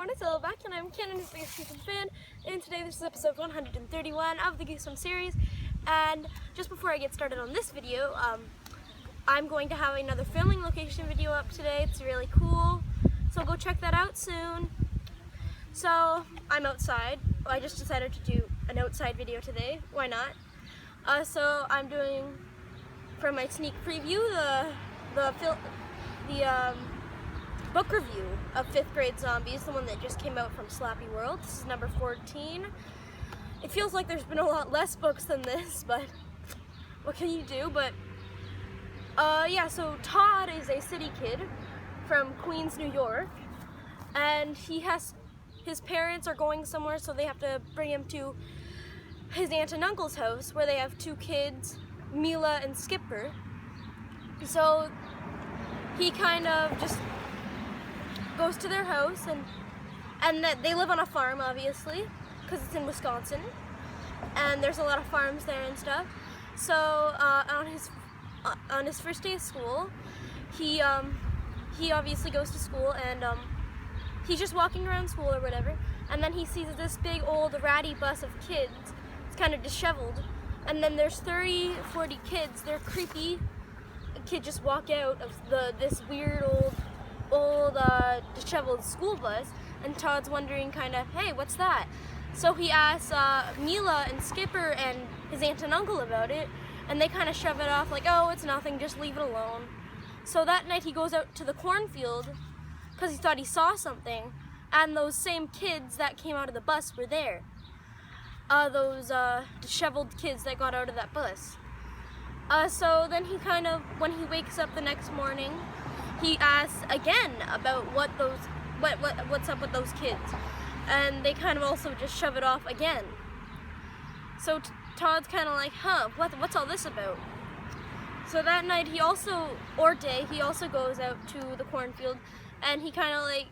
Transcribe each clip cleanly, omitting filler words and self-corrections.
everyone, it's Ella back, and I'm Canada's biggest Goosebumps fan, and today this is episode 131 of the Goosebumps series. And just before I get started on this video, I'm going to have another filming location video up today. It's really cool, so go check that out soon. So, I'm outside. I just decided to do an outside video today. Why not? So, I'm doing, for my sneak preview, the book review of 5th grade zombies, the one that just came out from slappyworld. This is number 14. It feels like there's been a lot less books than this, but what can you do? But yeah, so Todd is a city kid from Queens, New York, and his parents are going somewhere, so they have to bring him to his aunt and uncle's house where they have 2 kids, Mila and Skipper. So he kind of just goes to their house, and they live on a farm, obviously, because it's in Wisconsin, and there's a lot of farms there and stuff. So on his first day of school, he obviously goes to school, and he's just walking around school or whatever, and then he sees this big old ratty bus of kids. It's kind of disheveled, and then there's 30-40 kids. They're creepy. Kids just walk out of this weird old disheveled school bus, and Todd's wondering kind of, hey, what's that? So he asks Mila and Skipper and his aunt and uncle about it, and they kind of shove it off like, oh, it's nothing, just leave it alone. So that night he goes out to the cornfield because he thought he saw something, and those same kids that came out of the bus were there. Those disheveled kids that got out of that bus. So then he kind of, when he wakes up the next morning, he asks again about what's up with those kids, and they kind of also just shove it off again. So Todd's kind of like, what's all this about? So that night he also goes out to the cornfield, and he kind of like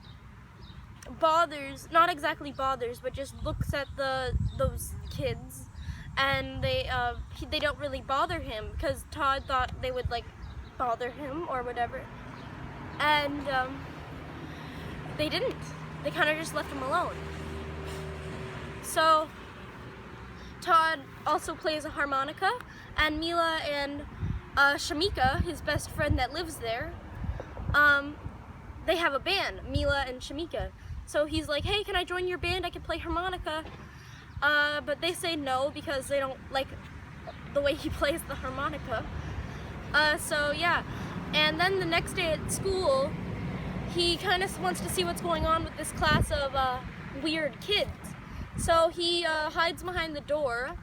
not exactly bothers, but just looks at those kids, and they don't really bother him because Todd thought they would like bother him or whatever. And they didn't. They kind of just left him alone. So Todd also plays a harmonica, and Mila and Shamika, his best friend that lives there, they have a band, Mila and Shamika. So he's like, hey, can I join your band? I can play harmonica. But they say no because they don't like the way he plays the harmonica. So yeah. And then the next day at school, he kind of wants to see what's going on with this class of weird kids. So he hides behind the door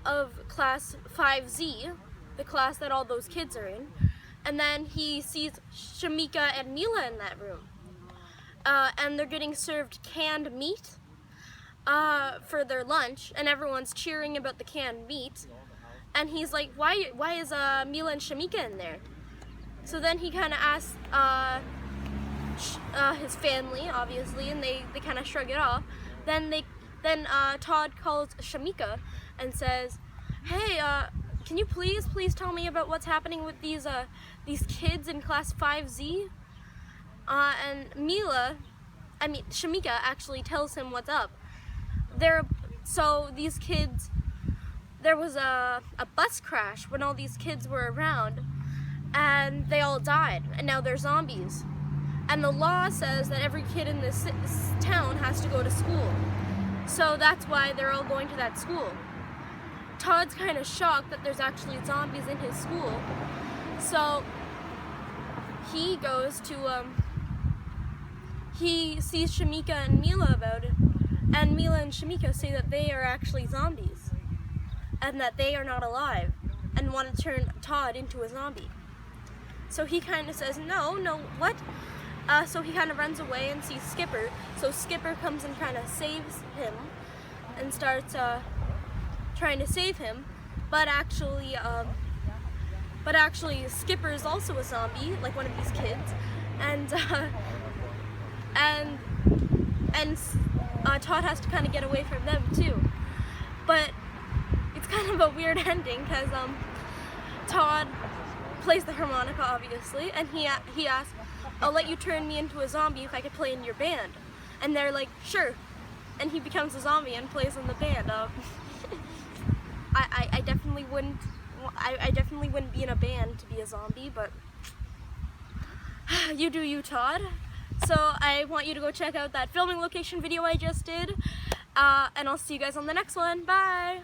of class 5Z, the class that all those kids are in. And then he sees Shamika and Mila in that room. And they're getting served canned meat for their lunch, and everyone's cheering about the canned meat. And he's like, why is Mila and Shamika in there? So then he kind of asks his family, obviously, and they kind of shrug it off. Then Todd calls Shamika and says, "Hey, can you please tell me about what's happening with these kids in class 5Z?" And Shamika actually tells him what's up. So these kids, there was a bus crash when all these kids were around, and they all died, and now they're zombies. And the law says that every kid in this town has to go to school. So that's why they're all going to that school. Todd's kind of shocked that there's actually zombies in his school. So he goes to, he sees Shamika and Mila about it, and Mila and Shamika say that they are actually zombies, and that they are not alive, and want to turn Todd into a zombie. So he kind of says, no, what? So he kind of runs away and sees Skipper. So Skipper comes and kind of saves him and starts trying to save him. But actually Skipper is also a zombie, like one of these kids. And Todd has to kind of get away from them too. But it's kind of a weird ending because Todd plays the harmonica, obviously, and he asks, I'll let you turn me into a zombie if I could play in your band. And they're like, sure. And he becomes a zombie and plays in the band. I definitely wouldn't. I definitely wouldn't be in a band to be a zombie, but you do you, Todd. So I want you to go check out that filming location video I just did, and I'll see you guys on the next one. Bye!